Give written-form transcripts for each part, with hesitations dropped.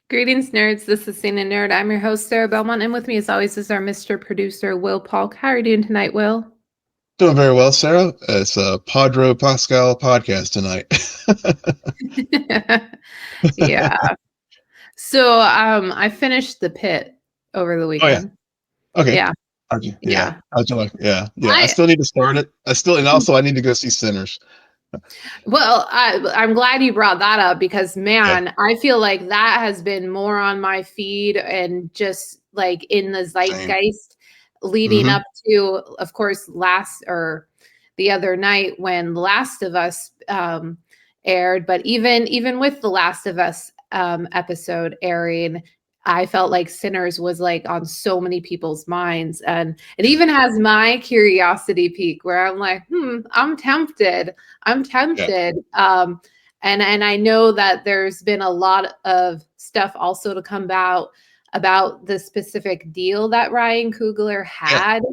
Greetings, nerds. This is Scene and Nerd. I'm your host, Sarah Belmont, and with me, as always, is our Mr. Producer, Will Polk. How are you doing tonight, Will? Doing very well, Sarah. It's a Padre Pascal podcast tonight. Yeah. So, I finished The Pit over the Oh yeah. weekend. Okay. Yeah. How'd you? Yeah. Yeah. How'd you like? Yeah. Yeah. I I still need to start it. And also I need to go see Sinners. I'm glad you brought that up because, Yeah. man, I feel like that has been more on my feed and just like in the Same. zeitgeist leading Mm-hmm. up to, of course, the other night when The Last of Us aired. But even with The Last of Us episode airing, I felt like Sinners was like on so many people's minds. And it Yeah. even has my curiosity peak where I'm like, I'm tempted. I'm Yeah. tempted. And I know that there's been a lot of stuff also to come about the specific deal that Ryan Coogler Yeah. had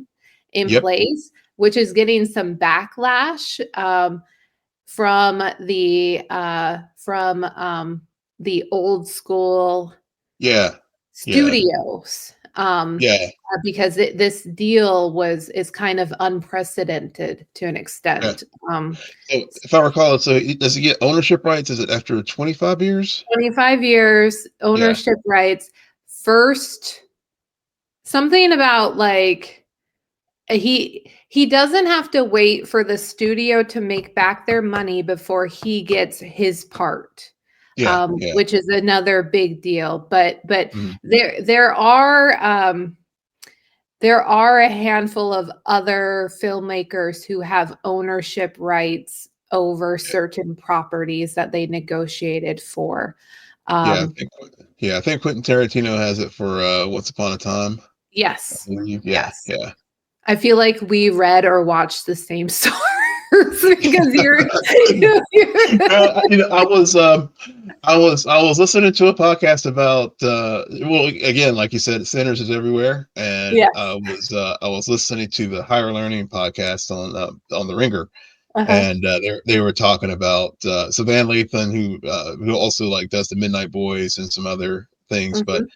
in Yep. place, which is getting some backlash from the old school Yeah. Yeah. studios. Yeah. Because this deal is kind of unprecedented to an Yeah. extent. So if I recall, does he get ownership rights? Is it after 25 years? 25 years, Yeah. ownership rights. First, something about like he doesn't have to wait for the studio to make back their money before he gets his part. Yeah. Yeah. Which is another big deal. But Mm-hmm. there are a handful of other filmmakers who have ownership rights over certain properties that they negotiated for. Yeah. Um, I think Quentin Tarantino has it for Once Upon a Time. I yes, believe. Yeah. yes. Yeah. I feel like we read or watched the same source because you're I was listening to a podcast about well, again, like you said, Sinners is everywhere, and yes. I was listening to the Higher Learning podcast on the Ringer, Uh-huh. and they were talking about so Van Lathan, who also like does the Midnight Boys and some other things, but Mhm.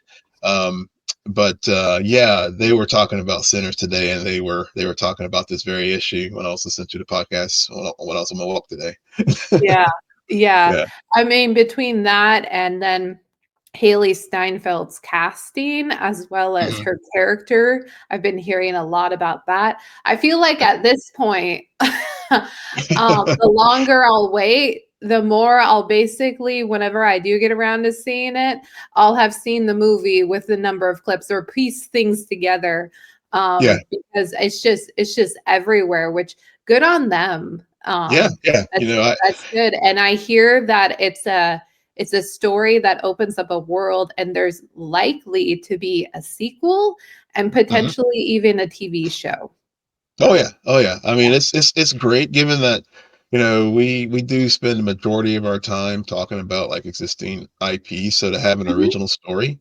um yeah, they were talking about Sinners today, and they were talking about this very issue when I was listening to the podcast when I was on my walk today. Yeah. Yeah. Yeah. I mean, between that and then Haley Steinfeld's casting, as well as Mhm. her character, I've been hearing a lot about that. I feel like at this point, the longer I'll wait, the more I'll basically, whenever I do get around to seeing it, I'll have seen the movie with the number of clips or piece things together. Yeah. Because it's just everywhere, which good on them. Yeah. Yeah. That's good. And I hear that it's a story that opens up a world and there's likely to be a sequel and Mhm. potentially even a TV show. Oh yeah. Oh yeah. I mean, it's great given that we do spend the majority of our time talking about like existing IP, so to have an Mhm. original story,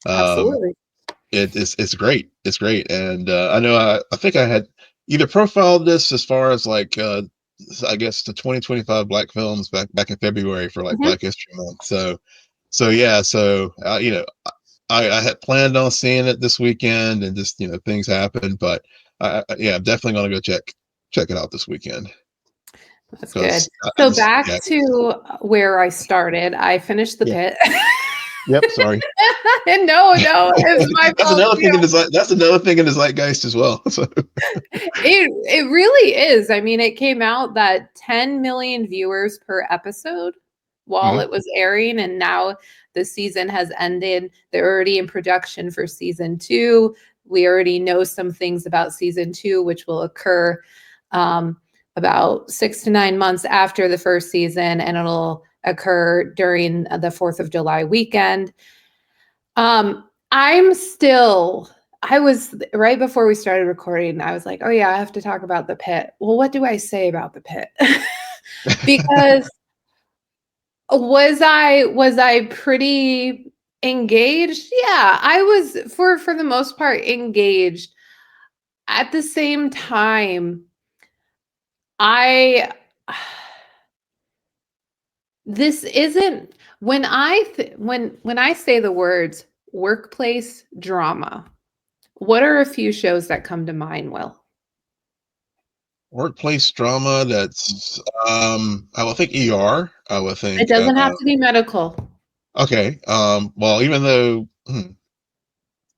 um, Absolutely. it's great. It's great, and I know I think I had either profiled this as far as like I guess the 2025 Black films back in February for like Mhm. Black History Month. So yeah, so I had planned on seeing it this weekend, and just things happened, but yeah, I'm definitely gonna go check it out this weekend That's good. because So back yeah, to where I started, I finished The yeah, Pit. yep. Sorry, No, it's my that's fault another thing too. that's another thing in the zeitgeist as well. So It really is. I mean, it came out that 10 million viewers per episode while mhm. it was airing, and now the season has ended. They're already in production for season 2. We already know some things about season 2, which will occur about 6 to 9 months after the first season, and it'll occur during the 4th of July weekend. I'm still I was right before we started recording, I was like, "Oh yeah, I have to talk about The Pit." Well, what do I say about The Pit? Because was I pretty engaged? Yeah, I was for the most part engaged. at the same time, I this isn't when when I say the words workplace drama, what are a few shows that come to mind, Will? Workplace drama. That's I would think ER. I would It think. doesn't have to be medical, Okay. Well, even though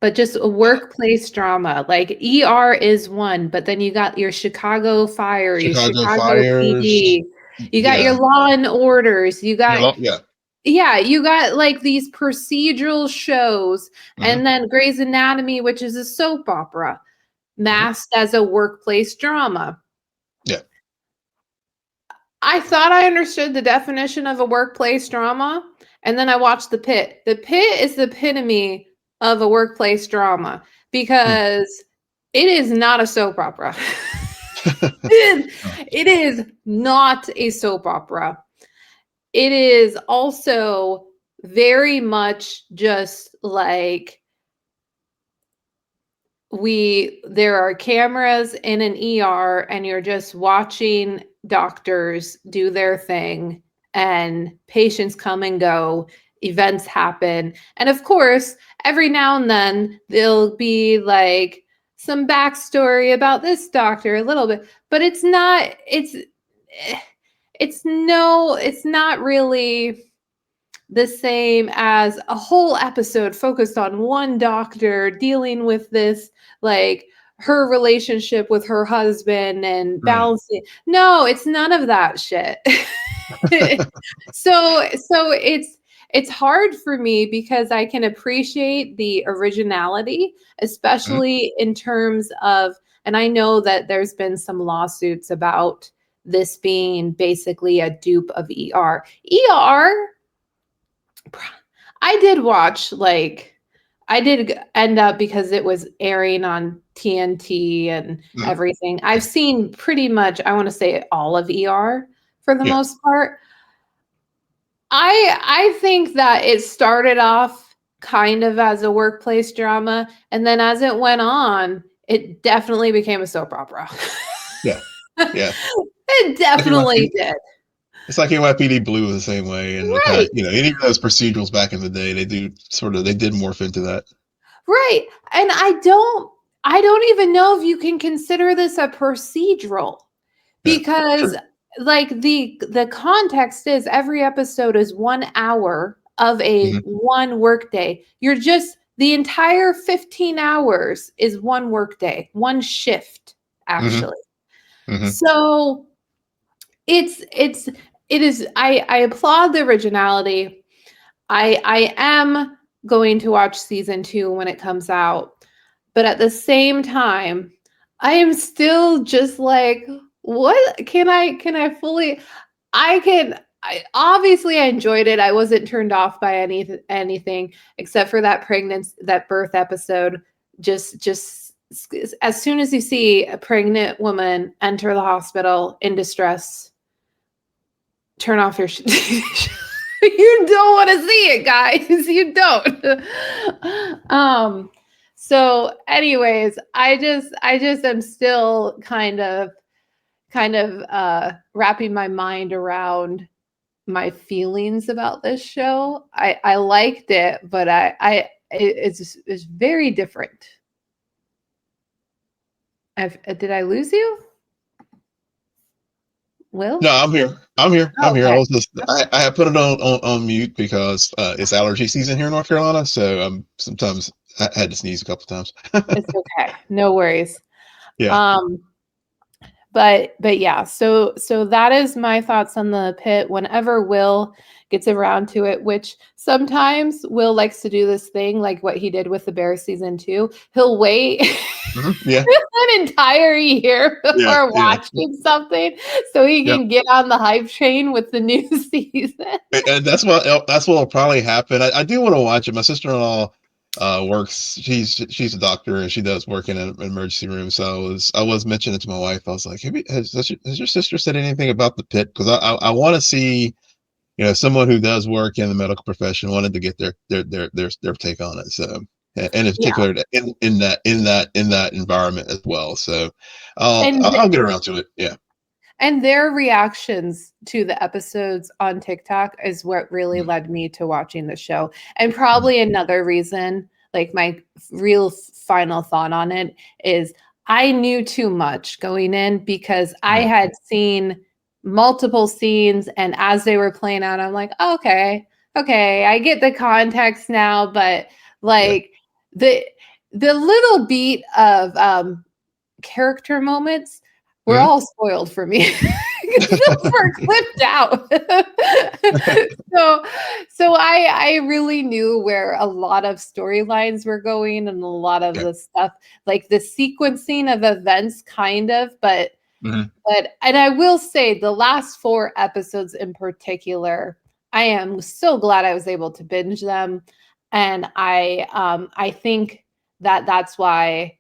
but just a workplace drama. Like ER is one, but then you got your Chicago Fire, your Chicago Chicago fires. PD, you got your Yeah. Law and Orders, you got Yeah. yeah, you got like these procedural shows, Hmm. and then Grey's Anatomy, which is a soap opera, Hmm. masked as a workplace drama. Yeah. I thought I understood the definition of a workplace drama, and then I watched The Pit. The Pit is the epitome of a workplace drama Hmm. because it is not a soap opera. Oh. It is not a soap opera. It is also very much just like there are cameras in an ER and you're just watching doctors do their thing and patients come and go, events happen. And of course, every now and then there'll be like some backstory about this doctor a little bit, but it's not really the same as a whole episode focused on one doctor dealing with this, like her relationship with her husband and Right. balancing. No, it's none of that shit. So it's hard for me because I can appreciate the originality, Mhm. especially in terms of, and I know that there's been some lawsuits about this being basically a dupe of ER. ER, I did watch, like, I did end up because it was airing on TNT and Mhm. everything. I've seen pretty much, I want to say all of ER for the Yeah. most part. I think that it started off kind of as a workplace drama, and then as it went on, it definitely became a soap opera. Yeah. Yeah. It Like NYPD, definitely did. it's like NYPD Blue was the same way, and with how Right. any of those procedurals back in the day, they did morph into that. Right. And I don't even know if you can consider this a procedural Yeah. because True. like the context is every episode is 1 hour of a Hmm. one workday. You're just the entire 15 hours is one workday, one shift Hmm. actually. Hmm. So it's it is I applaud the originality. I am going to watch season 2 when it comes out, but at the same time, I am still just like, what can I fully I can I obviously I enjoyed it. I wasn't turned off by anything except for that birth episode. Just as soon as you see a pregnant woman enter the hospital in distress, turn off your you don't want to see it, guys. You don't. So anyways, I just am still kind of wrapping my mind around my feelings about this show. I liked it, but it's very different. Did I lose you? Will? No, I'm here. I'm here. I'm here. I Okay. was just I had put it on mute because it's allergy season here in North Carolina, so sometimes I had to sneeze a couple times. It's okay. No worries. Yeah. Um, but yeah, so that is my thoughts on the pit. Whenever Will gets around to it, which sometimes Will likes to do this thing like what he did with the Bear season 2. He'll wait Hmm. Yeah. an entire year Yeah. before Yeah. watching something so he Yep. can get on the hype train with the new season. And that's what will probably happen. I do want to watch it. My sister-in-law works. She's a doctor and she does work in an emergency room. So I was mentioning it to my wife. I was like, has your sister said anything about the pit? Because I want to see someone who does work in the medical profession wanted to get their take on it. So and in Yeah. particular in that environment as well. So I'll And I'll get around to it. Yeah. And their reactions to the episodes on TikTok is what really Mhm. led me to watching the show. And Mhm. probably another reason, like my real final thought on it is I knew too much going in because I Mhm. had seen multiple scenes and as they were playing out, I'm like, okay, okay, I get the context now, but Yeah. like the the little beat of character moments were Mhm. all spoiled for me. Those were clipped out. so so I really knew where a lot of storylines were going and a lot of Yeah. the stuff, like the sequencing of events kind of, Mhm. but and I will say the last 4 episodes in particular, I am so glad I was able to binge them, and I think that that's why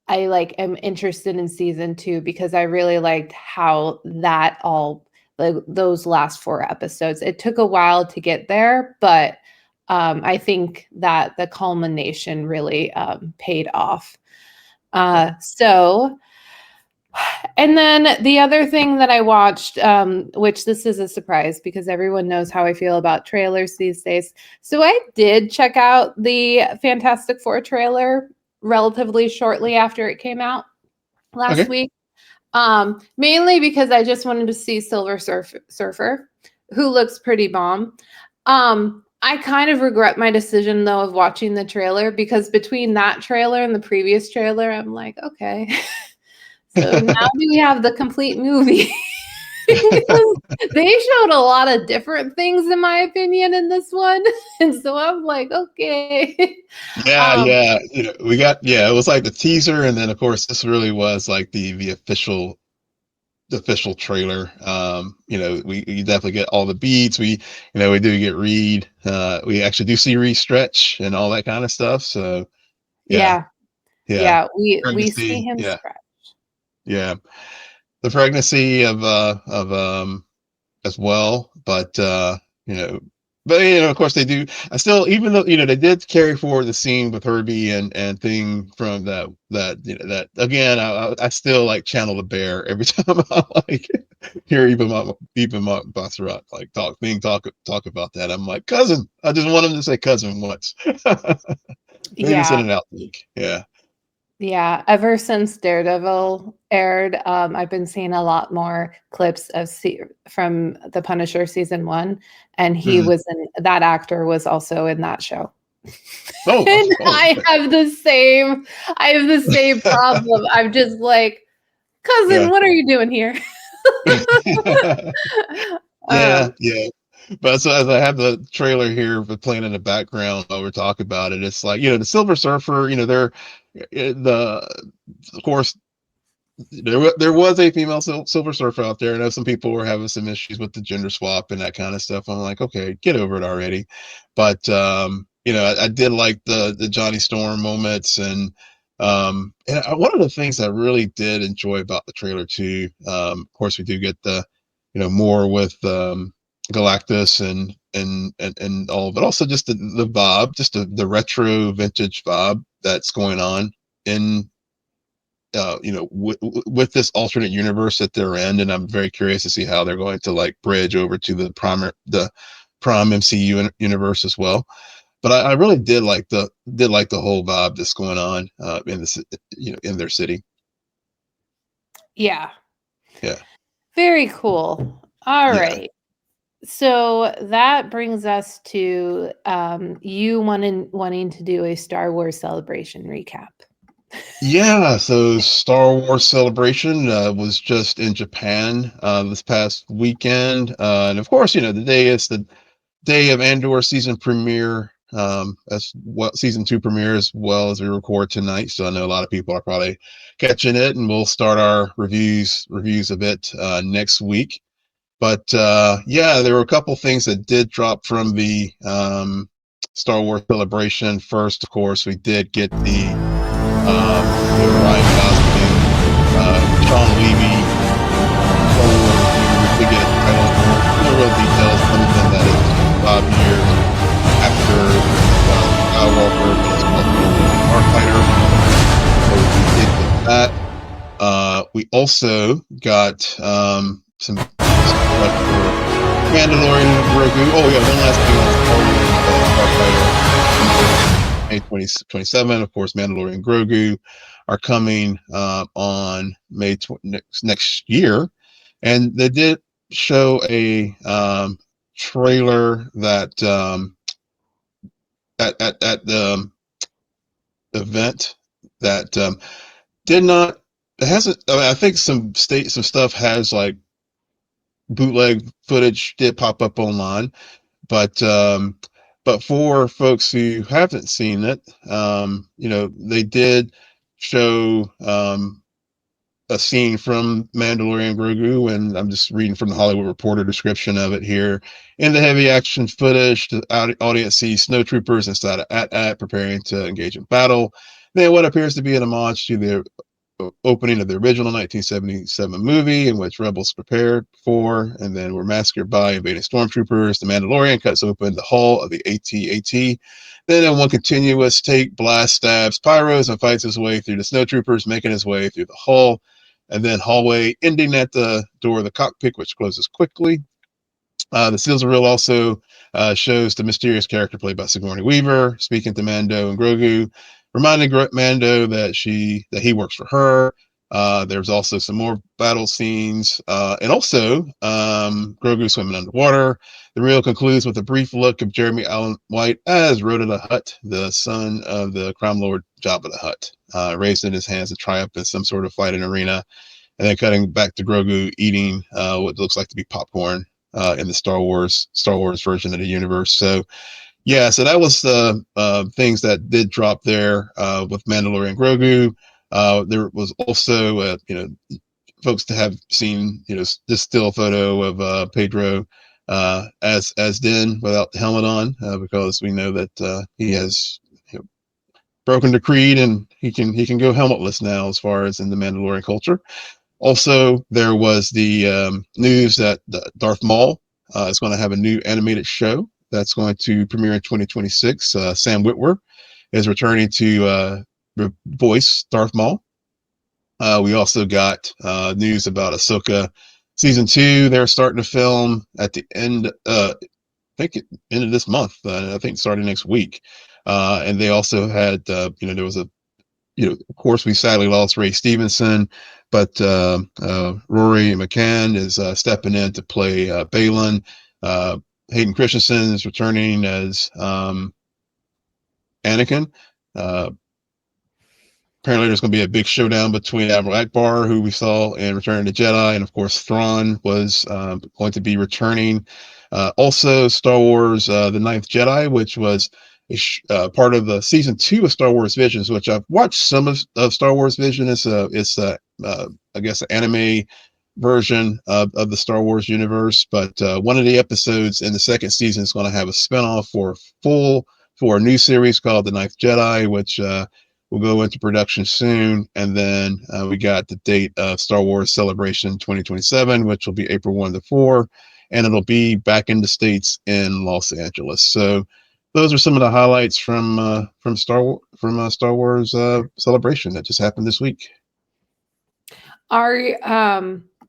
I like am interested in season 2 because I really liked how that all like those last 4 episodes. It took a while to get there, but I think that the culmination really paid off. Yeah. So, and then the other thing that I watched, which this is a surprise because everyone knows how I feel about trailers these days. So I did check out the Fantastic Four trailer relatively shortly after it came out last Okay. week. Mainly because I just wanted to see Surfer, who looks pretty bomb. I kind of regret my decision though of watching the trailer because between that trailer and the previous trailer, I'm like, okay. So now do we have the complete movie? Because they showed a lot of different things, in my opinion, in this one. And so I'm like, okay. Yeah, Um, yeah. We got, yeah, it was like the teaser, and then of course this really was like the official trailer. We definitely get all the beats. We do get Reed. We actually do see Reed stretch and all that kind of stuff. So yeah, yeah, yeah. yeah, we see Pregnancy, him yeah, stretch. yeah. The pregnancy of as well. You know, of course they do. I still, even though they did carry forward the scene with Herbie and thing from that again. I still like channel the bear every time I like hear even my Basrat like talk about that. I'm like, cousin. I just want him to say cousin once. Maybe Yeah, send an outtake. Yeah. yeah. Ever since Daredevil aired, I've been seeing a lot more clips of from The Punisher season 1, and Mhm. that actor was also in that show. Oh, And okay. I have the same problem. I'm just like, cousin, Yeah. what are you doing here? Yeah, um, yeah. But so as I have the trailer here playing in the background while we're talking about it, it's like, the Silver Surfer, they're of course, there was a female Silver Surfer out there. I know some people were having some issues with the gender swap and that kind of stuff. I'm like, okay, get over it already. But I did like the Johnny Storm moments, and one of the things I really did enjoy about the trailer too. Of course, we do get the more with Galactus and all, but also just the vibe, just the retro vintage vibe that's going on in with this alternate universe that they're in, and I'm very curious to see how they're going to like bridge over to the prime MCU universe as well. But I really did like the whole vibe that's going on in their city. yeah, Yeah, very cool. All yeah. right. So that brings us to you wanting to do a Star Wars celebration recap. Yeah, so Star Wars Celebration was just in Japan this past weekend, and of course, the day is the day of Andor season premiere, as well, season 2 premiere, as well as we record tonight. So I know a lot of people are probably catching it, and we'll start our reviews of it next week. But yeah, there were a couple things that did drop from the Star Wars Celebration. First, of course, we did get the Ryan Gosling, Sean Levy solo review. We did get a title. No real details other than that it's 5 years after Skywalker, but it's called We also got some stuff for Mandalorian and Grogu. Oh yeah, one last thing on Starfighter. May 2027, of course, Mandalorian and Grogu are coming on May next year, and they did show a trailer that at the event that did not. It hasn't. I mean, I think some stuff has like bootleg footage did pop up online, but for folks who haven't seen it, they did show a scene from Mandalorian Grogu, and I'm just reading from the Hollywood Reporter description of it here. In the heavy action footage, the audience sees snowtroopers inside of AT-AT preparing to engage in battle. Then what appears to be an homage to the opening of the original 1977 movie in which rebels prepared for and then were massacred by invading stormtroopers. The Mandalorian cuts open the hull of the AT-AT. Then in one continuous take, blast, stabs, pyros, and fights his way through the snowtroopers, making his way through the hull and then hallway, ending at the door of the cockpit, which closes quickly. The sizzle reel also shows the mysterious character played by Sigourney Weaver speaking to Mando and Grogu, reminding Mando that he works for her. There's also some more battle scenes, and also Grogu swimming underwater. The reel concludes with a brief look of Jeremy Allen White as Rhoda the Hutt, the son of the crime lord Jabba the Hutt, raised in his hands in triumph in some sort of fighting arena, and then cutting back to Grogu eating what looks like to be popcorn in the Star Wars version of the universe. So yeah, so that was the things that did drop there with Mandalorian Grogu. There was also folks to have seen this still photo of Pedro as Din without the helmet on because we know that he has broken the creed and he can go helmetless now as far as in the Mandalorian culture. Also, there was the news that Darth Maul is going to have a new animated show that's going to premiere in 2026. Sam Witwer is returning to voice Darth Maul. We also got news about Ahsoka season 2. They're starting to film at the end, I think end of this month. I think starting next week. And they also had, there was a of course, we sadly lost Ray Stevenson, but Rory McCann is stepping in to play Balin. Hayden Christensen is returning as Anakin. Apparently, there's going to be a big showdown between Admiral Akbar, who we saw in Return of the Jedi, and of course, Thrawn was going to be returning. Also, Star Wars: The Ninth Jedi, which was part of the season 2 of Star Wars Visions, which I've watched some of Star Wars Vision. It's I guess an anime version of the Star Wars universe, but one of the episodes in the second season is going to have a spinoff for a new series called The Ninth Jedi, which will go into production soon. And then we got the date of Star Wars Celebration 2027, which will be April 1 to 4, and it'll be back in the States in Los Angeles. So those are some of the highlights from Star Wars Celebration that just happened this week.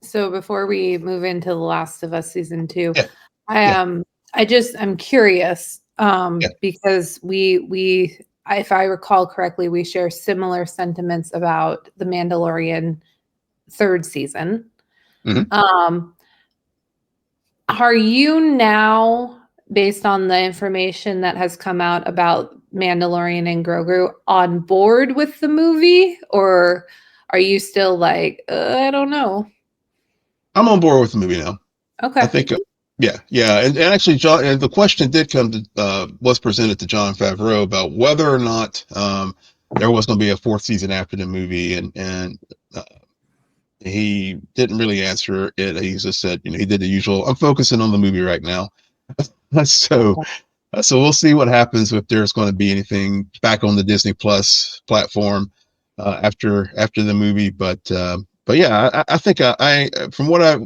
So before we move into The Last of Us season 2, yeah. I'm curious because we if I recall correctly, we share similar sentiments about the Mandalorian third season. Mm-hmm. Are you now, based on the information that has come out about Mandalorian and Grogu, on board with the movie, or are you still like, I don't know? I'm on board with the movie now. Okay. I think, yeah, and actually, John, and the question did come to was presented to Jon Favreau about whether or not there was going to be a fourth season after the movie, and he didn't really answer it. He just said, he did the usual. I'm focusing on the movie right now. So we'll see what happens if there's going to be anything back on the Disney Plus platform after the movie. But yeah, I think I from what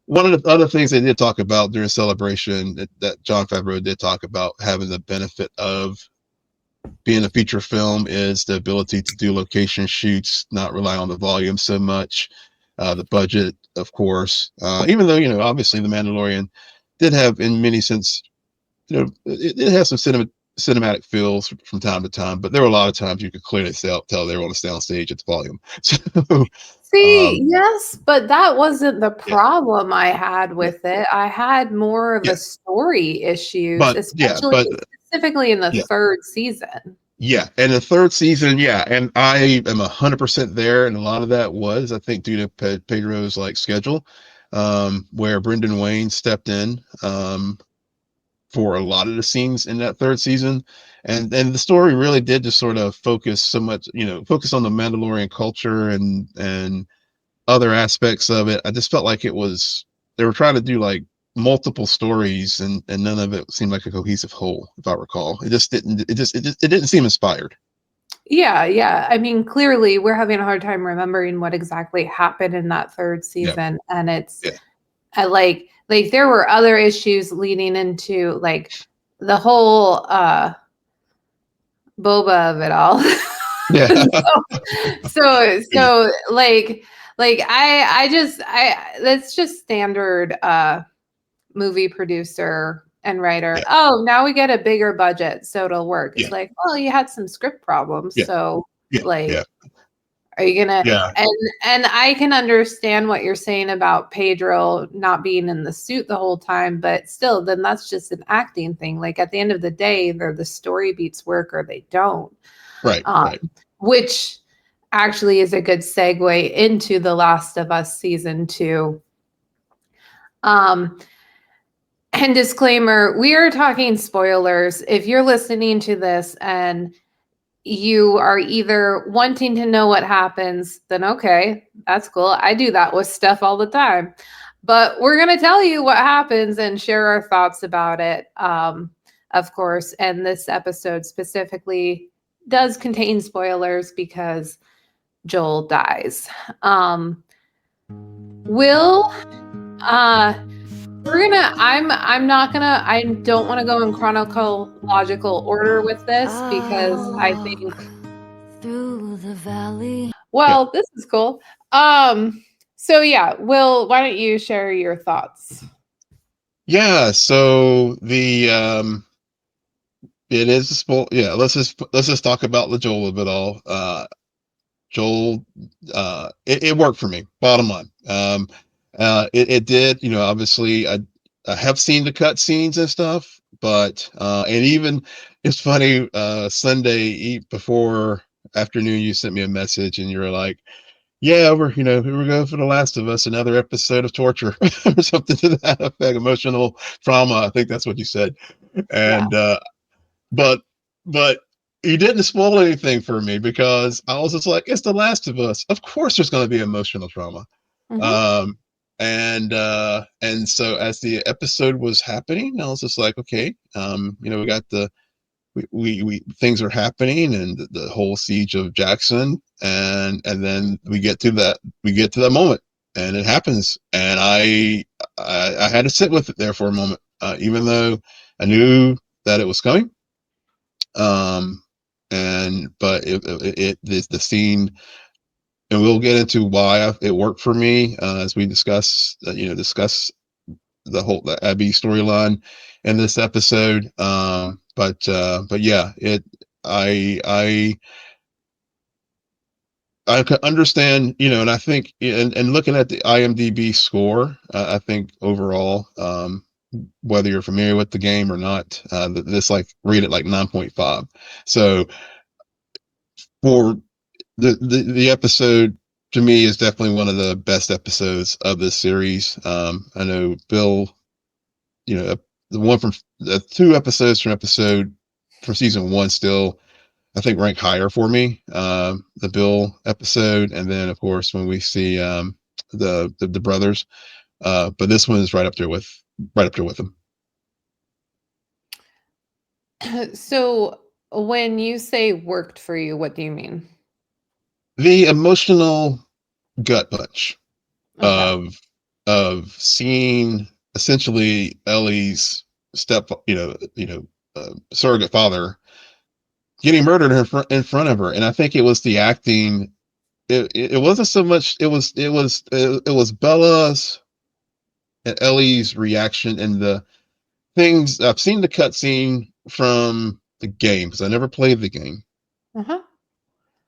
one of the other things they did talk about during Celebration that Jon Favreau did talk about having the benefit of being a feature film is the ability to do location shoots, not rely on the volume so much. The budget, of course, even though, obviously the Mandalorian did have, in many sense, it has some cinematic feels from time to time, but there were a lot of times you could clearly tell they were on a sound stage at the volume. So, See, yes, but that wasn't the yeah, problem I had yeah, with it. I had more of yeah, a story issues, especially but specifically in the yeah, third season. yeah, and the third season, yeah, and I am 100% there, and a lot of that was, I think, due to Pedro's like schedule, where Brendan Wayne stepped in, for a lot of the scenes in that third season, and the story really did just sort of focus so much, focus on the Mandalorian culture and other aspects of it. I just felt like they were trying to do like multiple stories, and none of it seemed like a cohesive whole, if I recall. It didn't seem inspired. Yeah, yeah. I mean, clearly we're having a hard time remembering what exactly happened in that third Yeah, season, and it's yeah, like there were other issues leading into like the whole boba of it all. yeah. So like I that's just standard movie producer and writer. Yeah, Oh, now we get a bigger budget, so it'll work. It's yeah, like, well, you had some script problems, yeah, so yeah, like yeah, are you gonna yeah. and I can understand what you're saying about Pedro not being in the suit the whole time, but still, then that's just an acting thing. Like at the end of the day, either the story beats work or they don't. Right, Um, right. which actually is a good segue into The Last of Us season 2. Um, and disclaimer, we are talking spoilers. If you're listening to this and you are either wanting to know what happens, then okay, that's cool. I do that with stuff all the time. But we're going to tell you what happens and share our thoughts about it, of course. And this episode specifically does contain spoilers because Joel dies. Will uh I'm not gonna I don't want to go in chronological order with this because I think through the valley. Yeah, well, this is cool. So yeah, Will, why don't you share your thoughts? yeah. So it is a spoil. Yeah, let's just talk about the Joel of it all. Joel, it worked for me. Bottom line, it did. Obviously, I have seen the cut scenes and stuff, but and even it's funny. Sunday before afternoon, you sent me a message, and you were like, "Yeah, here we go for The Last of Us, another episode of torture," or something to that effect, emotional trauma. I think that's what you said, Yeah. and but but he didn't spoil anything for me because I was just like, it's The Last of Us. Of course, there's going to be emotional trauma. Mm-hmm. Um, and so as the episode was happening, I was just like, okay, we got we things are happening and the whole siege of Jackson, and then we get to that moment, and it happens, and I had to sit with it there for a moment, even though I knew that it was coming. um and but the scene, and we'll get into why it worked for me, as we discuss the Abby storyline in this episode. But yeah, I I I can understand, and I think, and looking at the IMDb score, I think overall, whether you're familiar with the game or not, this like rate it like 9.5. So for the episode, to me, is definitely one of the best episodes of this series. I know Bill, the one from the two episodes from season one still, I think, rank higher for me. The Bill episode, and then of course when we see the brothers. But this one is right up there with them. So when you say worked for you, what do you mean? The emotional gut punch Okay. of seeing essentially Ellie's surrogate father getting murdered in front of her. And I think it was the acting. It wasn't so much. It was Bella's and Ellie's reaction and the things. I've seen the cutscene from the game because I never played the game, Uh-huh.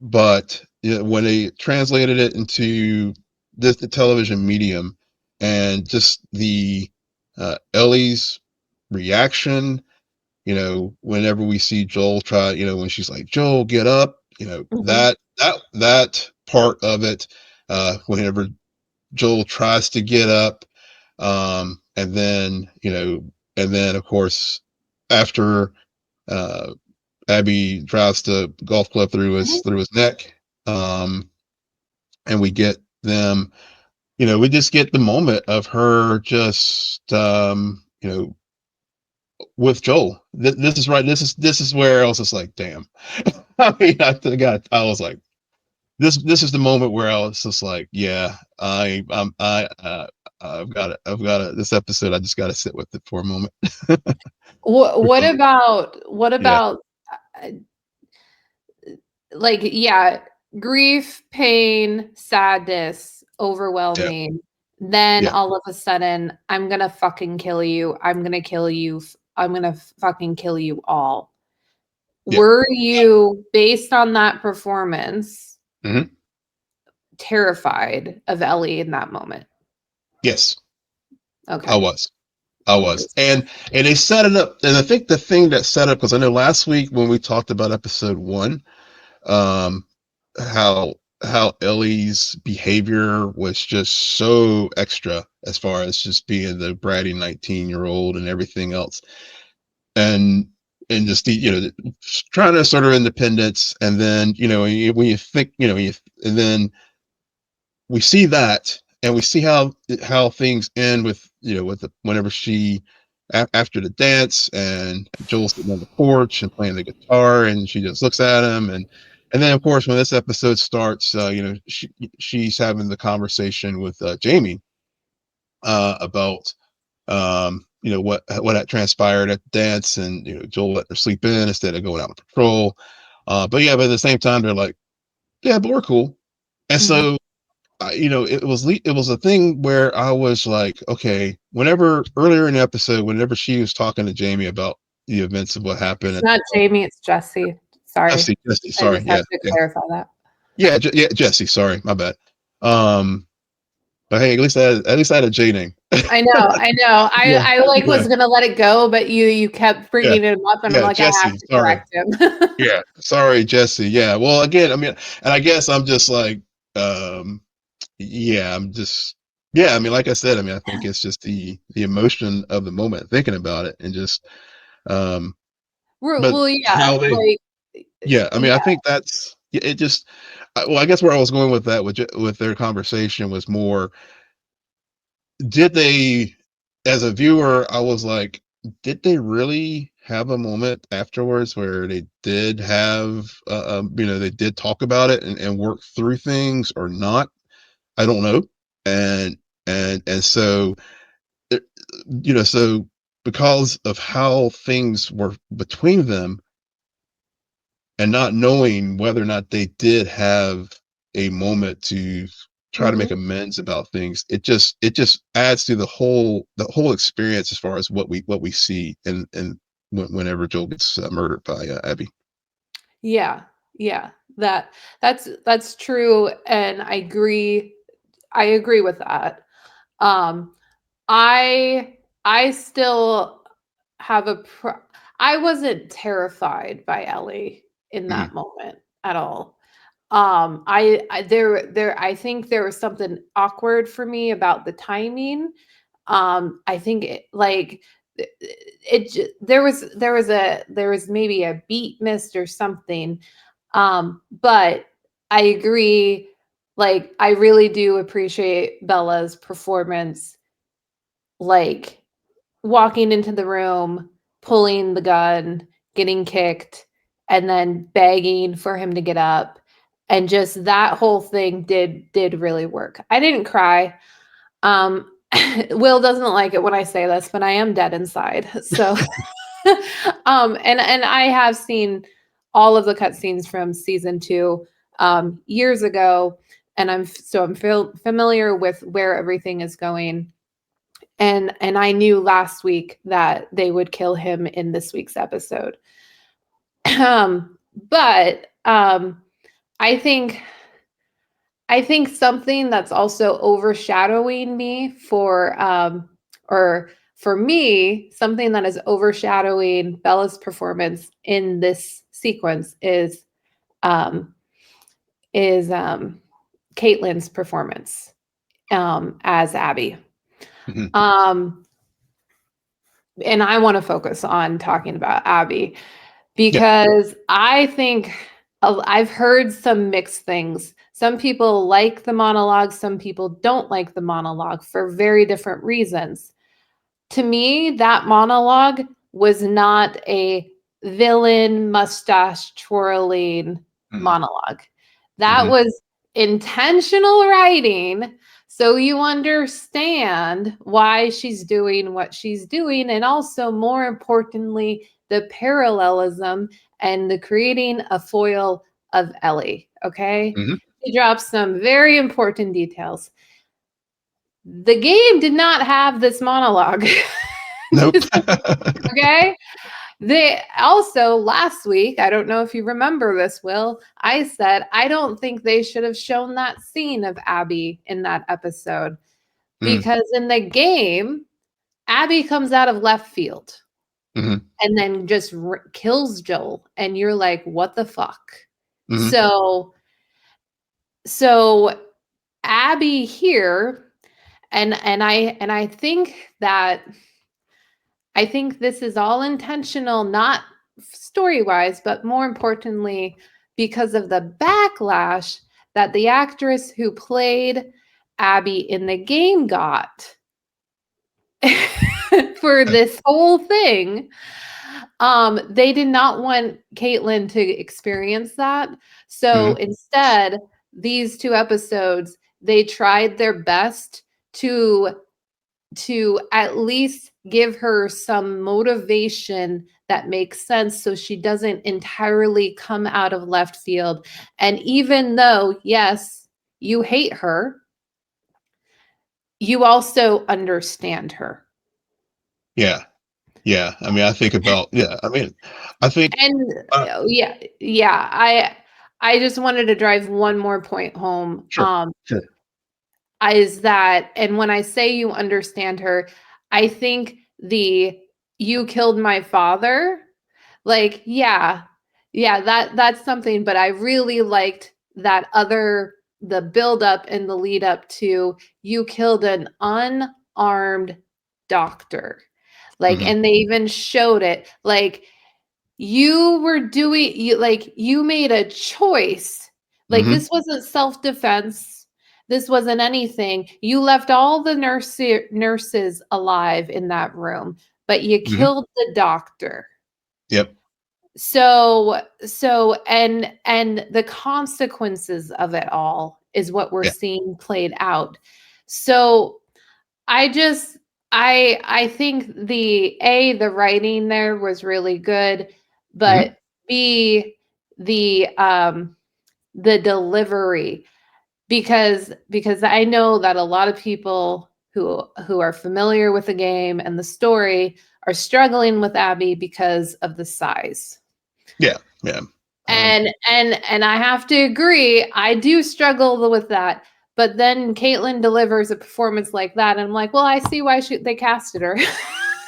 but when they translated it into the television medium, and just the Ellie's reaction, whenever we see Joel try, when she's like, Joel, get up, Mhm. that part of it, whenever Joel tries to get up, and then of course after Abby drives the golf club through his Mhm. neck, and we get them, we just get the moment of her just with Joel. This is right. This is where I was just like, damn. I mean, I was like, this is the moment where I was just like, yeah, I've got it. This episode, I just got to sit with it for a moment. What Um, yeah, about uh, like, yeah, grief, pain, sadness, yeah, overwhelming. Then yeah, all of a sudden, I'm gonna fucking kill you. I'm gonna kill you. I'm gonna fucking kill you all. yeah. Were you, based on that performance, Hmm. terrified of Ellie in that moment? Yes, I Okay. was. I was. And they set it up. And I think the thing that set up, because I know last week when we talked about episode 1, um, how Ellie's behavior was just so extra as far as just being the bratty 19-year-old and everything else. And just the, trying to assert her independence. And then, when you think, and then we see that, and we see how things end with, whenever she, after the dance, and Joel's sitting on the porch and playing the guitar, and she just looks at him, and then of course when this episode starts, she's having the conversation with Jamie about what had transpired at the dance, and Joel let her sleep in instead of going out on patrol. But at the same time they're like, yeah, but we're cool. And Mhm. so it was a thing where I was like, okay, whenever earlier in the episode, whenever she was talking to Jamie about the events of what happened It's at not Jamie, it's Jesse. Sorry. Jesse, I sorry, just have yeah, to yeah, clarify that. yeah, yeah, Jesse, sorry, my bad. Um, but hey, at least I had a J name. I know, I know. Yeah, I like yeah, was gonna let it go, but you kept yeah, bringing him up, and I'm yeah, like, I have Jesse, to sorry, correct him. yeah, sorry, Jesse, yeah. Well, again, I mean, and I guess I'm just like, um, yeah, I'm just, yeah, I mean, like I said, I mean, I think it's just the emotion of the moment, thinking about it, and just, um, but Well, yeah, how they, like, yeah, I mean, I yeah. think that's, it just, well, I guess where I was going with that, with their conversation, was more, did they, as a viewer, I was like, did they really have a moment afterwards where they did have, they did talk about it, and work through things, or not? I don't know. And so, it- so because of how things were between them, and not knowing whether or not they did have a moment to try to make Mhm. amends about things, it just adds to the whole experience as far as what we see, and whenever Joel gets murdered by Abby. Yeah, yeah. That's true, and I agree with that. Um, I still have I wasn't terrified by Ellie in Hmm. that moment at all. I think there was something awkward for me about the timing. I think there was maybe a beat missed or something. But I agree. Like, I really do appreciate Bella's performance, like walking into the room, pulling the gun, getting kicked, and then begging for him to get up. And just that whole thing did really work. I didn't cry. Um, Will doesn't like it when I say this, but I am dead inside. So and I have seen all of the cutscenes from season 2 years ago, and I'm familiar with where everything is going. And I knew last week that they would kill him in this week's episode. But I think something that's also overshadowing me or for me, something that is overshadowing Bella's performance in this sequence is Caitlyn's performance as Abby. Mhm. And I want to focus on talking about Abby because I think I've heard some mixed things. Some people like the monologue, some people don't like the monologue for very different reasons. To me, that monologue was not a villain mustache twirling monologue. That was intentional writing, so you understand why she's doing what she's doing, and also, more importantly, the parallelism and the creating a foil of Ellie. Okay, she drops some very important details. The game did not have this monologue. Nope. Okay. They also last week, I don't know if you remember this, Will, I said I don't think they should have shown that scene of Abby in that episode because in the game, Abby comes out of left field and then just kills Joel, and you're like, what the fuck? So Abby here, and I think that. I think this is all intentional, not story-wise, but more importantly, because of the backlash that the actress who played Abby in the game got for this whole thing. They did not want Caitlyn to experience that. So instead, these 2 episodes, they tried their best to at least give her some motivation that makes sense so she doesn't entirely come out of left field. And even though, yes, you hate her, you also understand her. Yeah. Yeah. I mean, I think about, I think, And I just wanted to drive one more point home. sure. Is that, and when I say you understand her, I think you killed my father, like, that's something, but I really liked the build up and the lead up to you killed an unarmed doctor. Like, and they even showed it, like, you made a choice. Like, this wasn't self-defense. This wasn't anything. You left all the nurses alive in that room, but you killed the doctor. Yep. So and the consequences of it all is what we're seeing played out. So I think the writing there was really good, but B, the delivery, because I know that a lot of people who are familiar with the game and the story are struggling with Abby because of the size. Yeah. And I have to agree, I do struggle with that. But then Caitlyn delivers a performance like that, and I'm like, well, I see why they casted her.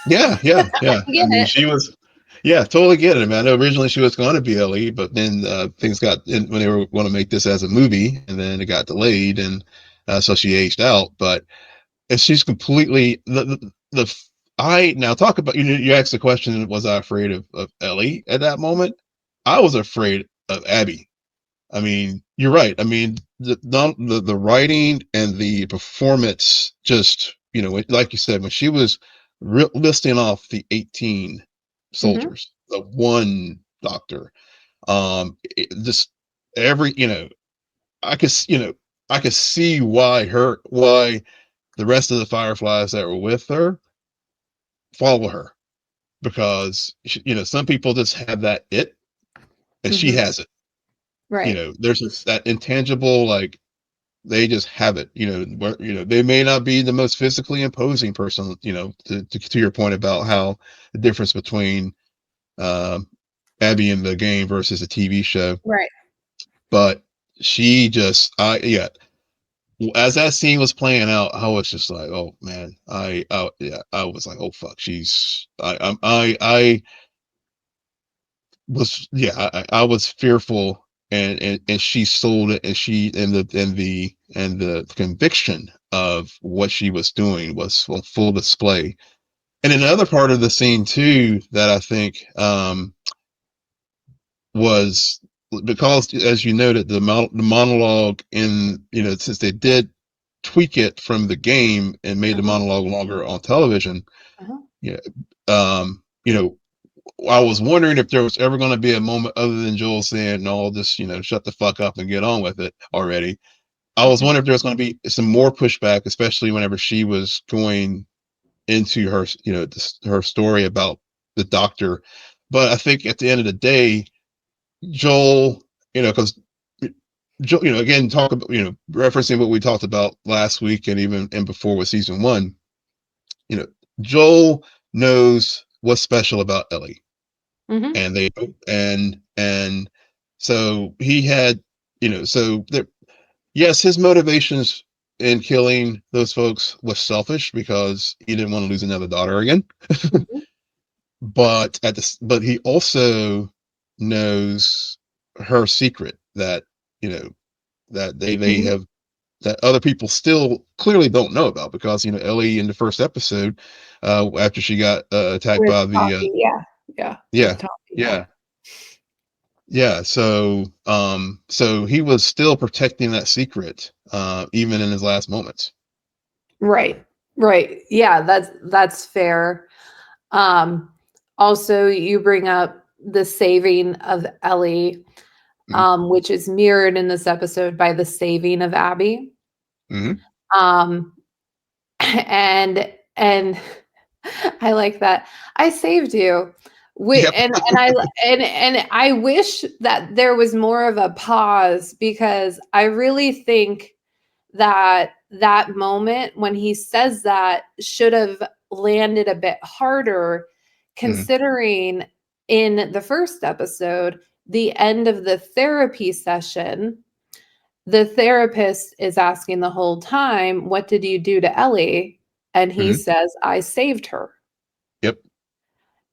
Yeah. I mean, she was, totally get it. I mean, I know originally she was going to be Ellie, but then things got in when they were going to make this as a movie, and then it got delayed, and so she aged out. But she's completely I now talk about you asked the question, was I afraid of Ellie at that moment? I was afraid of Abby. I mean, you're right. I mean, the writing and the performance, just like you said, when she was listing off the 18 soldiers, the one doctor, just every I could I could see why the rest of the Fireflies that were with her follow her, because some people just have that it and she has it. Right. There's that intangible, like, they just have it. Where, they may not be the most physically imposing person. To your point about how the difference between Abby in the game versus a TV show, Right. but she just, yeah. As that scene was playing out, I was just like, oh man, I was like, oh fuck, I was, yeah, I was fearful, and she sold it, and the conviction of what she was doing was on full display. And another part of the scene too that I think was, because, as you noted, the monologue in, since they did tweak it from the game and made the monologue longer on television, yeah, you know, I was wondering if there was ever going to be a moment other than Joel saying, "No, just shut the fuck up and get on with it already." I was wondering if there was going to be some more pushback, especially whenever she was going into her, her story about the doctor. But I think at the end of the day, Joel, because Joel, again, talk about, referencing what we talked about last week and even and before with season one, Joel knows what's special about Ellie. And and so he had, so there, yes, his motivations in killing those folks was selfish because he didn't want to lose another daughter again. But but he also knows her secret that, that they have, that other people still clearly don't know about, because Ellie in the first episode, after she got attacked With by the Tommy, yeah. yeah With Tommy, yeah, so he was still protecting that secret, even in his last moments. Right. Yeah, that's fair. Also, you bring up the saving of Ellie, which is mirrored in this episode by the saving of Abby. Mm-hmm. Um, and I like that. I saved you. Yep. And I wish that there was more of a pause, because I really think that that moment when he says that should have landed a bit harder, considering in the first episode, the end of the therapy session, the therapist is asking the whole time, "What did you do to Ellie?" And he says, "I saved her." Yep.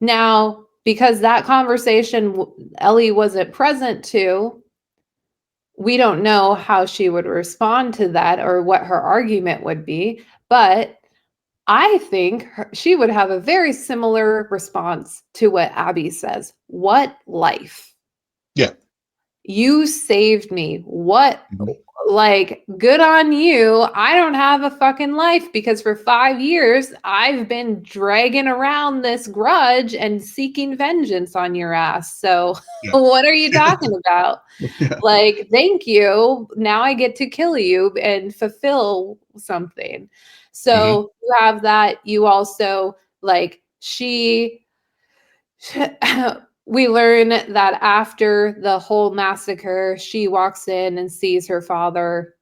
Now, because that conversation Ellie wasn't present to, we don't know how she would respond to that or what her argument would be, but I think she would have a very similar response to what Abby says. What life? Yeah. You saved me. What, like, good on you. I don't have a fucking life because for 5 years I've been dragging around this grudge and seeking vengeance on your ass. So what are you talking about? Like, thank you. Now I get to kill you and fulfill something. So you have that. You also, like, we learn that after the whole massacre, she walks in and sees her father,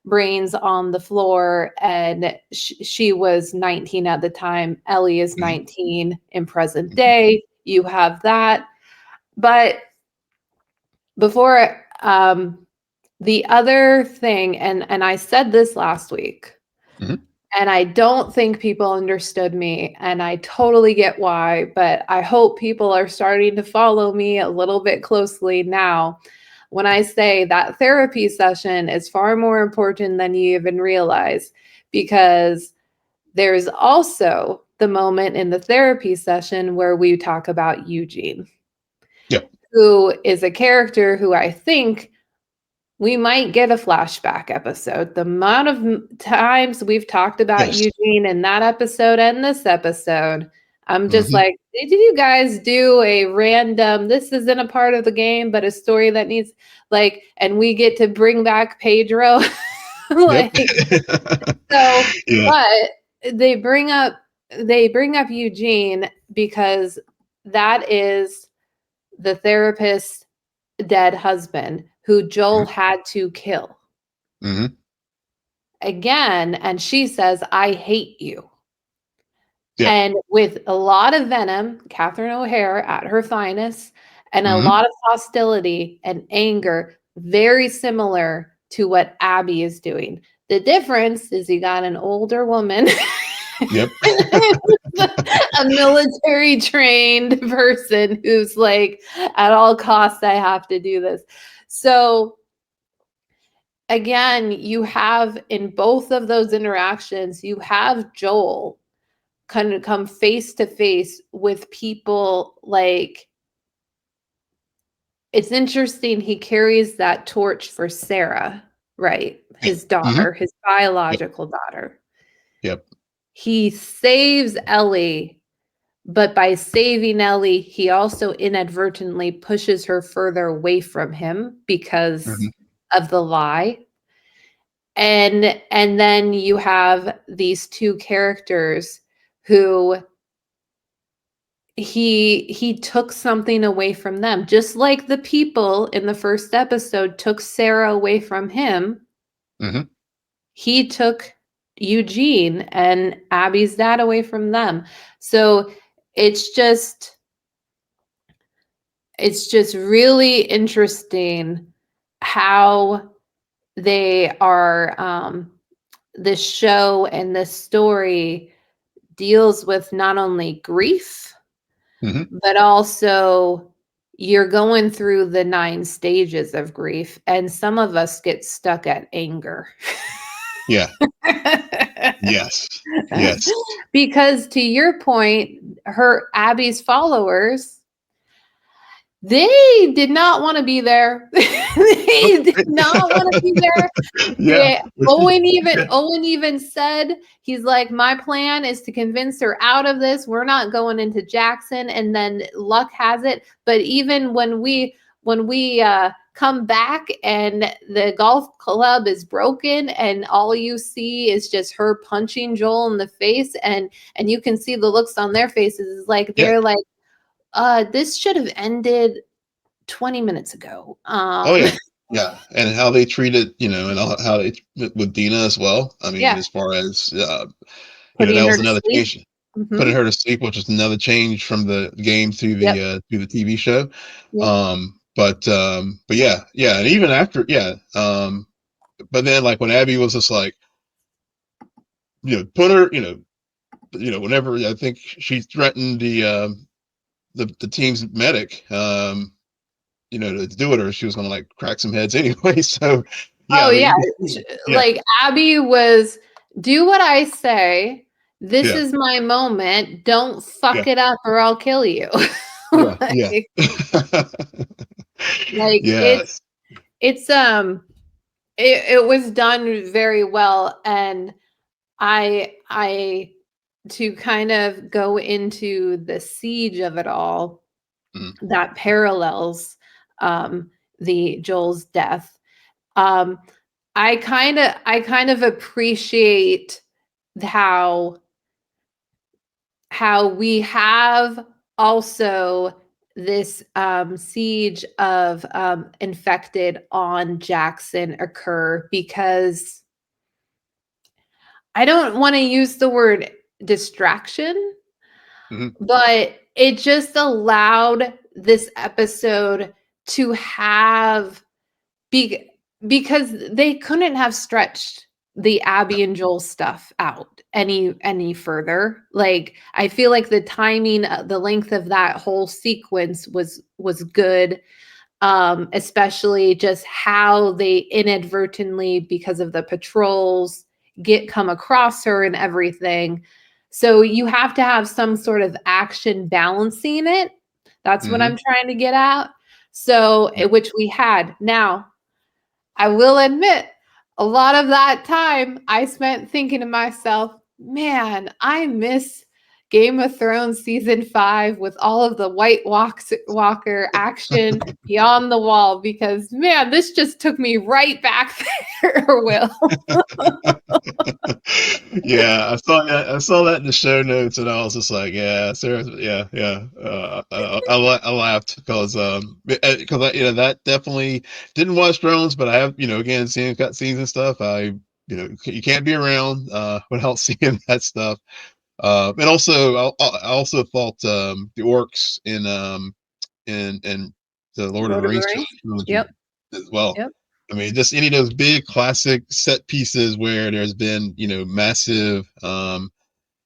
brains on the floor, and she was 19 at the time. Ellie is 19 in present day. You have that. But before, the other thing, and I said this last week, and I don't think people understood me, and I totally get why, but I hope people are starting to follow me a little bit closely now when I say that therapy session is far more important than you even realize, because there's also the moment in the therapy session where we talk about Eugene, who is a character who I think we might get a flashback episode. The amount of times we've talked about Eugene in that episode and this episode, I'm just like, did you guys do a random, this isn't a part of the game, but a story that needs, like, and we get to bring back Pedro? Like, so, but they bring up Eugene because that is the therapist's dead husband, who Joel had to kill. Mm-hmm. Again, and she says, I hate you. Yeah. And with a lot of venom, Catherine O'Hara at her finest, and a Mm-hmm. lot of hostility and anger, very similar to what Abby is doing. The difference is you got an older woman, Yep. a military trained person who's like, at all costs, I have to do this. So again, you have in both of those interactions, you have Joel kind of come face to face with people. Like, it's interesting, he carries that torch for Sarah, right? His daughter, his biological daughter. Yep. He saves Ellie, but by saving Ellie, he also inadvertently pushes her further away from him because of the lie. And then you have these two characters who he took something away from them, just like the people in the first episode took Sarah away from him. He took Eugene and Abby's dad away from them. So it's just really interesting how they are, this show and this story deals with not only grief, but also you're going through the 9 stages of grief, and some of us get stuck at anger. Yeah. Yes. Yes. Because to your point, Abby's followers, they did not want to be there. They did not want to be there. Yeah. Owen even said, he's like, my plan is to convince her out of this. We're not going into Jackson. And then luck has it. But even when we come back and the golf club is broken and all you see is just her punching Joel in the face, and you can see the looks on their faces, like they're like, this should have ended 20 minutes ago. Oh yeah. Yeah. And how they treated, and how they with Dina as well. I mean, as far as Putting that her was to another sleep. change. Putting her to sleep, which is another change from the game to the TV show. But yeah, and even after, but then like when Abby was just like, put her, whenever I think she threatened the team's medic, to do it, or she was going to like crack some heads anyway. So yeah, Oh, I mean, like Abby was, do what I say. This is my moment. Don't fuck it up or I'll kill you. Yes. It was done very well. And I to kind of go into the siege of it all, that parallels the Joel's death. I kind of appreciate how we have also this siege of infected on Jackson occur, because I don't want to use the word distraction, but it just allowed this episode to have because they couldn't have stretched the Abby and Joel stuff out any further. Like, I feel like the timing, the length of that whole sequence was good. Especially just how they inadvertently, because of the patrols, come across her and everything. So you have to have some sort of action balancing it. That's what I'm trying to get at. So, which we had. Now, I will admit, a lot of that time I spent thinking to myself, man, I miss Game of Thrones season 5 with all of the White Walker action beyond the wall, because man, this just took me right back there, Will. Yeah, I saw that in the show notes, and I was just like, yeah, seriously, yeah. I laughed because that definitely didn't watch Drones, but I have again seeing cutscenes and stuff. You can't be around without seeing that stuff. And also I also thought the orcs in the Lord of the Lord of the Rings Rings. trilogy Yep. as well. Yep. I mean, just any of those big classic set pieces where there's been,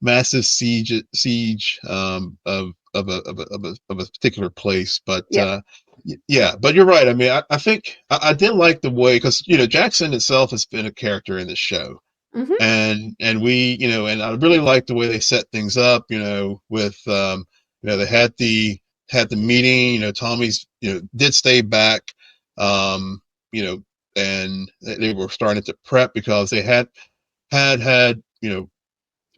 massive siege of a particular place. But Yep. yeah, but you're right. I mean, I think I did like the way, because Jackson itself has been a character in the show, Mm-hmm. and we and I really like the way they set things up. With they had the meeting. Tommy's did stay back. Um, you know, and they were starting to prep because they had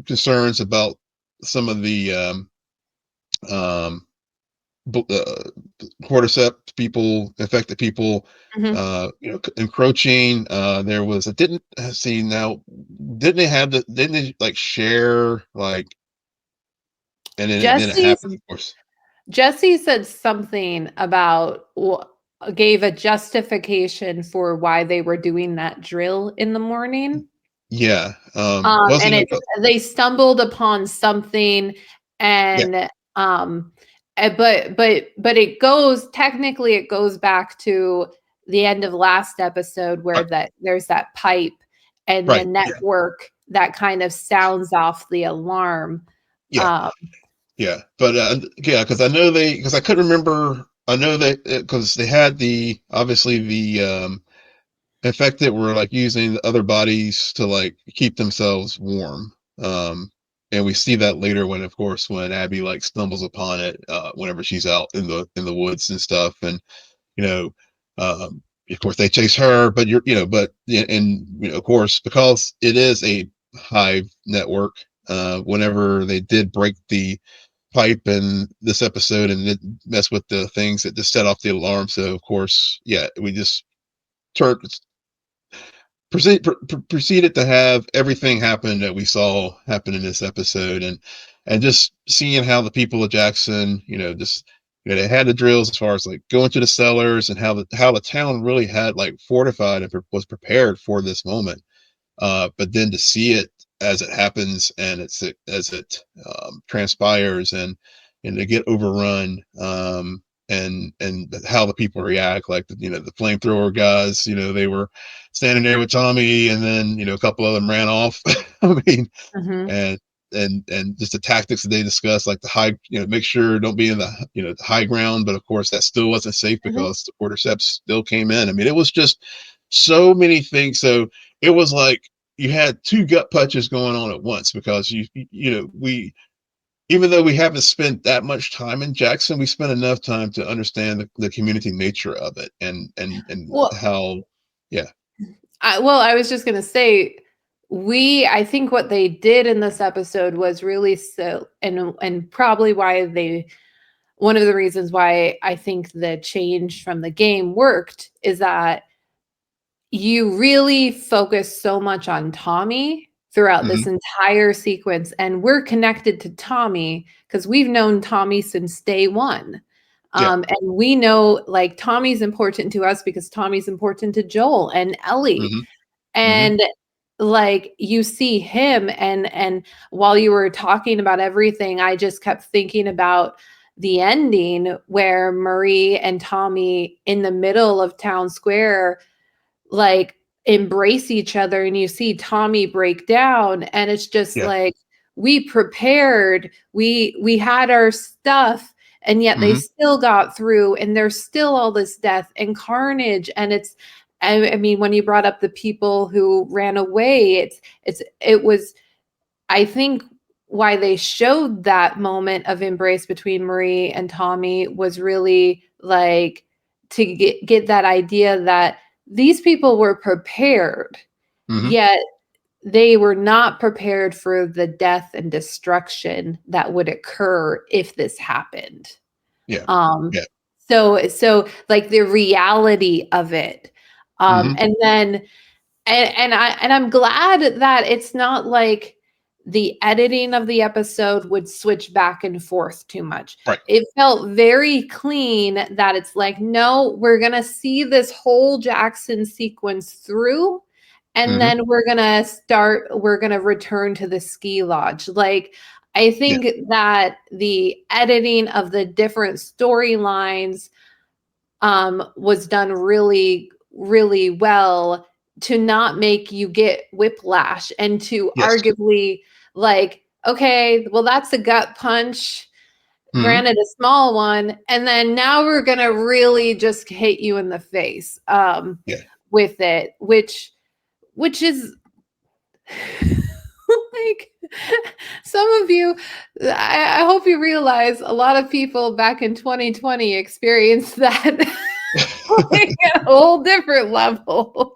concerns about some of the um, cordyceps people, infected people, Mm-hmm. encroaching. There was, I didn't see now, didn't they like share, like, and then it Jesse happened, of course. Jesse said something about gave a justification for why they were doing that drill in the morning. Yeah. And Wasn't it? they stumbled upon something, Yeah. and but it goes back to the end of last episode where Right. that there's that pipe and the Right. network that kind of sounds off the alarm. Yeah. Um, Yeah. But yeah, because because I couldn't remember. I know that because they had obviously the infected were like using the other bodies to like keep themselves warm. And we see that later when, of course, when Abby like stumbles upon it, whenever she's out in the woods and stuff. And you know, of course they chase her, but of course, because it is a hive network, whenever they did break the pipe in this episode and it mess with the things that just set off the alarm. So of course, yeah, we just turned proceeded to have everything happen that we saw happen in this episode, and just seeing how the people of Jackson, just they had the drills as far as like going to the cellars, and how the town really had like fortified and was prepared for this moment. But then to see it as it happens, and as it transpires, and to get overrun, and how the people react, like the flamethrower guys, they were standing there with Tommy, and then a couple of them ran off. I mean, mhm, and and just the tactics that they discussed, like the high, make sure don't be in the the high ground, but of course that still wasn't safe mhm. because the cordyceps still came in. I mean, it was just so many things. So it was like you had two gut punches going on at once, because we, even though we haven't spent that much time in Jackson, we spent enough time to understand the community nature of it, and Well, how, yeah. I was just gonna say, I think what they did in this episode was really so, and probably one of the reasons why I think the change from the game worked is that you really focus so much on Tommy throughout this Hmm. entire sequence, and we're connected to Tommy because we've known Tommy since day one. Yeah. And we know like Tommy's important to us because Tommy's important to Joel and Ellie. Hmm. Hmm. And like you see him, and while you were talking about everything, I just kept thinking about the ending where Marie and Tommy in the middle of town square like embrace each other, and you see Tommy break down, and it's just Yeah. like we prepared, we had our stuff, and yet they Hmm. still got through, and there's still all this death and carnage. And I mean, when you brought up the people who ran away, it was, I think, why they showed that moment of embrace between Marie and Tommy was really like to get that idea that these people were prepared, Hmm. yet they were not prepared for the death and destruction that would occur if this happened. Yeah. Um, Yeah. so like the reality of it. Mhm. And then and I'm glad that it's not like the editing of the episode would switch back and forth too much. Right. It felt very clean that it's like, no, we're gonna see this whole Jackson sequence through, and Mhm. then we're gonna return to the ski lodge. Like, I Yeah. think that the editing of the different storylines was done really, really well to not make you get whiplash and to Yes. arguably like, okay, well, that's a gut punch, Mhm. granted a small one, and then now we're gonna really just hit you in the face Yeah. with it, which is like some of you, I hope you realize a lot of people back in 2020 experienced that like at a whole different level.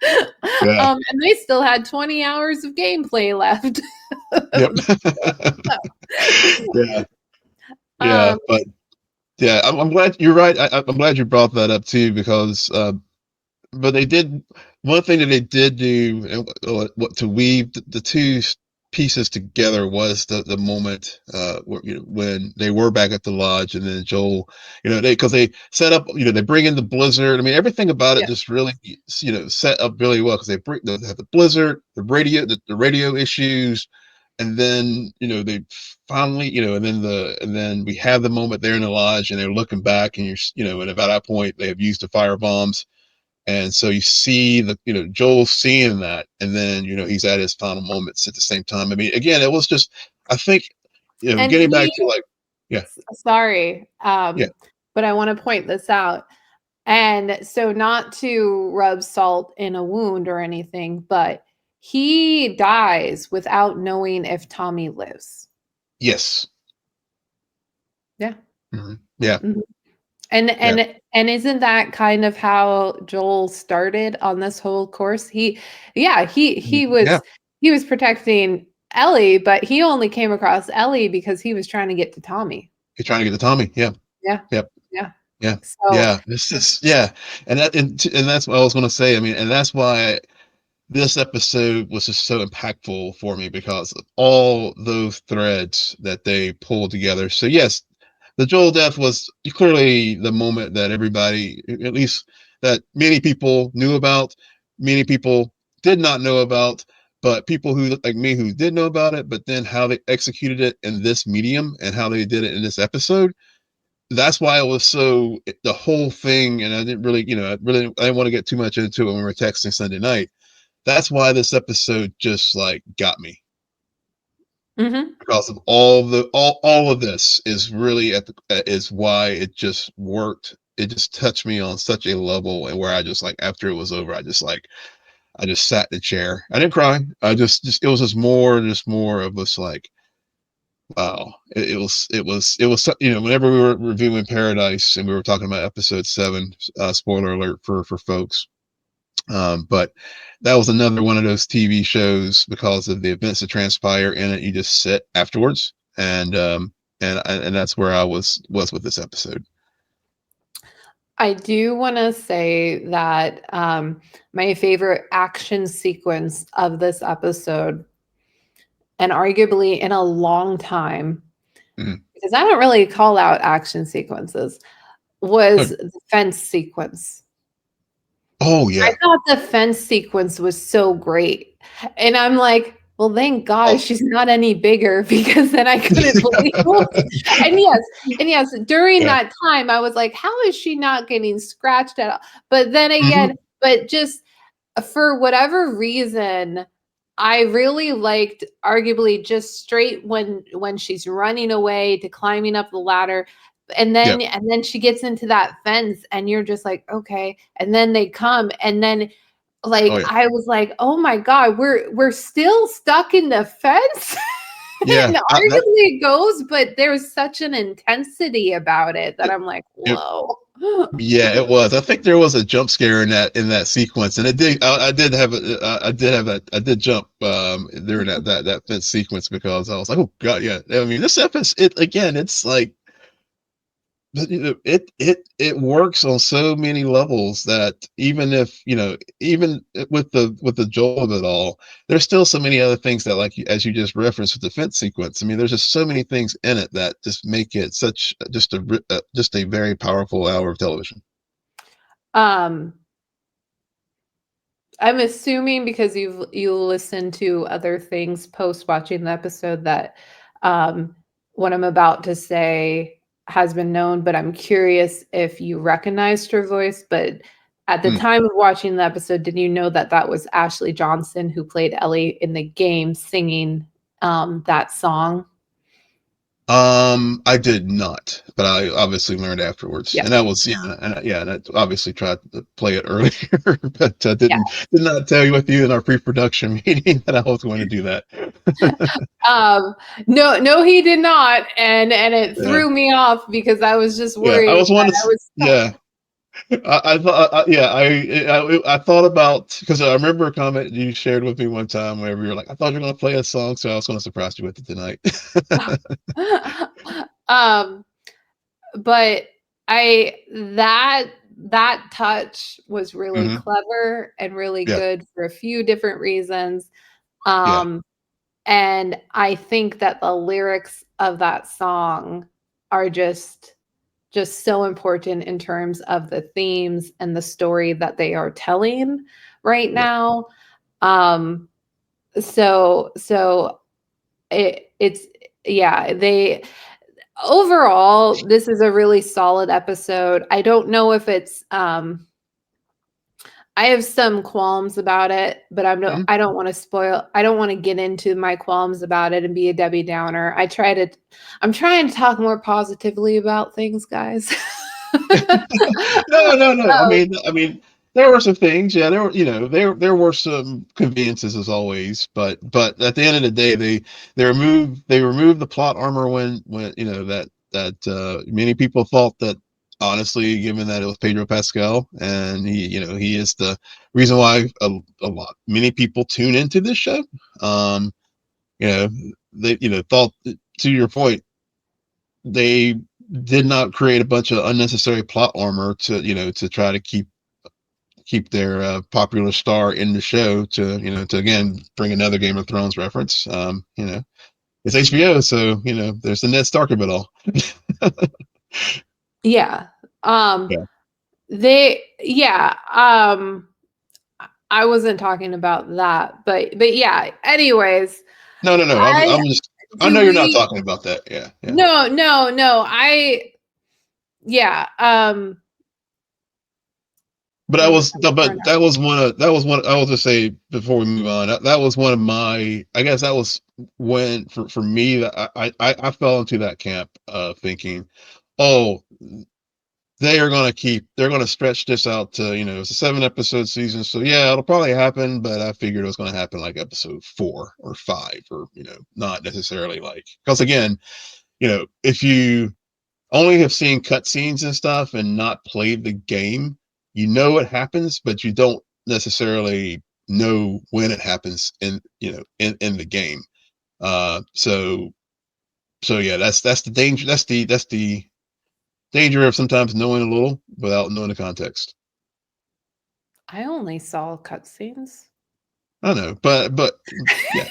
Yeah. And they still had 20 hours of gameplay left. Yep. Yeah. Yeah. um, But yeah, I'm glad you're right. I'm glad you brought that up too, because but they did one thing that they did do, what to weave the two pieces together was the moment where, when they were back at the lodge, and then Joel, because they set up, they bring in the blizzard. I mean, everything about it yeah. just really, set up really well, because they have the blizzard, the radio issues, and then they finally, and then we have the moment there in the lodge, and they're looking back, and and about that point they have used the fire bombs. And so you see Joel seeing that, and then, he's at his final moments at the same time. I mean, again, it was just, I think, And getting back to like, yeah, sorry, yeah, but I want to point this out. And so, not to rub salt in a wound or anything, but he dies without knowing if Tommy lives. yes, Yeah. yeah, Mhm. And yeah, isn't that kind of how Joel started on this whole course? He yeah. was protecting Ellie, but he only came across Ellie because he was trying to get to Tommy. You're trying to get to Tommy. Yeah, Yeah. yep, Yeah. yeah, So, yeah. This is yeah, and that's what I was going to say. I mean, and that's why this episode was just so impactful for me, because of all those threads that they pulled together. So yes, the Joel death was clearly the moment that everybody, at least that many people knew about, many people did not know about, but people who like me who did know about it, but then how they executed it in this medium and how they did it in this episode. That's why it was so, the whole thing. And I didn't really, I didn't want to get too much into it when we were texting Sunday night. That's why this episode just like got me, mhm. because of all of this is really is why it just worked. It just touched me on such a level, and where I just like, after it was over, I just sat in the chair. I didn't cry. I just it was just more of this like, wow. It was whenever we were reviewing Paradise and we were talking about episode 7, spoiler alert for folks. But that was another one of those TV shows, because of the events that transpire in it. You just sit afterwards, and that's where I was with this episode. I do want to say that my favorite action sequence of this episode, and arguably in a long time, Mhm. because I don't really call out action sequences, was Oh, the fence sequence. oh I yeah. thought the fence sequence was so great. And I'm like, well, thank God Oh, she's not any bigger because then I couldn't believe it. And yes, during yeah. that time, I was like, how is she not getting scratched at all? But then Hmm. again, but just for whatever reason, I really liked arguably just straight when she's running away to climbing up the ladder, Yeah. and then she gets into that fence and you're just like, okay, and then they come, and then Oh like yeah. I was like, oh my God, we're still stuck in the fence. Yeah, And arguably it goes, but there's such an intensity about it that I'm like, it, whoa. yeah, it was. I think there was a jump scare in that sequence, and it did. I did have I did jump during that fence sequence because I was like, oh god, yeah. I mean, this episode, it again, it's like it works on so many levels that even if even with the joy of it all, there's still so many other things that, like as you just referenced with the fence sequence. I mean, there's just so many things in it that just make it such just a very powerful hour of television. Um, I'm assuming because you listened to other things post watching the episode that um, what I'm about to say has been known, but I'm curious if you recognized her voice. But at the Hmm. time of watching the episode, did you know that that was Ashley Johnson who played Ellie in the game singing that song? I did not, but I obviously learned afterwards, Yeah. and and I obviously tried to play it earlier, but Yeah. did not tell you with you in our pre-production meeting that I was going to do that. No, he did not, and it Yeah, threw me off because I was just yeah, I worried was one that to, I was yeah, I thought, yeah, I thought about because I remember a comment you shared with me one time where you were like, I thought you were going to play a song, so I was going to surprise you with it tonight. um, but I that touch was really Hmm. clever and really Yeah, good for a few different reasons. yeah, Um, and I think that the lyrics of that song are just so important in terms of the themes and the story that they are telling right yeah. now. Um, so it's yeah, they overall this is a really solid episode. I don't know if it's I have some qualms about it, but Mhm. I don't want to spoil. I don't want to get into my qualms about it and be a Debbie Downer. I'm trying to talk more positively about things, guys. No, no, no. I Um, mean, there were some things. Yeah, there were. There were some conveniences as always, but at the end of the day, they removed the plot armor when that many people thought that, honestly, given that it was Pedro Pascal and he is the reason why a lot many people tune into this show. Um, you know they thought, to your point, they did not create a bunch of unnecessary plot armor to try to keep their popular star in the show, to again bring another Game of Thrones reference. It's HBO, so there's the Ned Stark of it all. yeah. Um, Yeah. yeah. I wasn't talking about that, but yeah. Anyways, No, no, no. I I know do you're not we talking about that. Yeah, yeah. no. Yeah. But that was one. I will just say before we move on. That was one of my. I guess that was when for me that I fell into that camp thinking, oh, they're going to stretch this out to, it's a 7 episode season, so yeah, it'll probably happen, but I figured it was going to happen like episode 4 or 5, or not necessarily, like, because again, if you only have seen cutscenes and stuff and not played the game, it happens, but you don't necessarily know when it happens in the game. So yeah, that's the danger. That's the danger of sometimes knowing a little without knowing the context. I only saw cutscenes. I know, but yeah,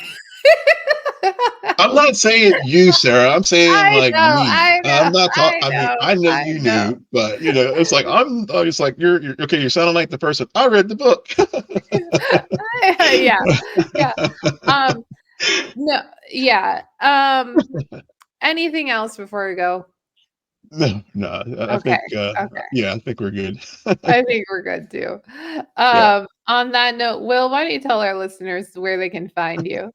I'm not saying you, Sarah. I'm saying I like know, me. I know, I'm not talking. I I mean, know, I know I you know. knew, but it's like it's like you're okay. You're sounding like the person I read the book. Yeah, yeah. Um, no, yeah. Anything else before we go? No, no. I Okay, think, okay. yeah, I think we're good. I think we're good too. Yeah, On that note, Will, why don't you tell our listeners where they can find you?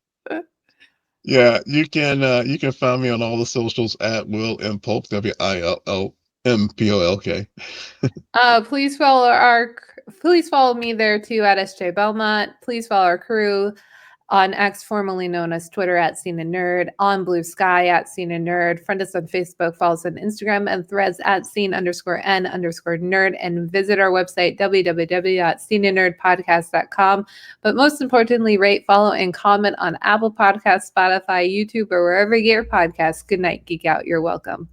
yeah. You can find me on all the socials at Will M Polk, WILLMPOLK. Please follow me there too at SJ Belmont. Please follow our crew. on X, formerly known as Twitter, at Scene and Nerd, on Blue Sky at Scene and Nerd. Friend us on Facebook, follow us on Instagram and Threads at Scene_N_Nerd, and visit our website, www.sceneandnerdpodcast.com. But most importantly, rate, follow, and comment on Apple Podcasts, Spotify, YouTube, or wherever you get your podcasts. Good night, Geek Out. You're welcome.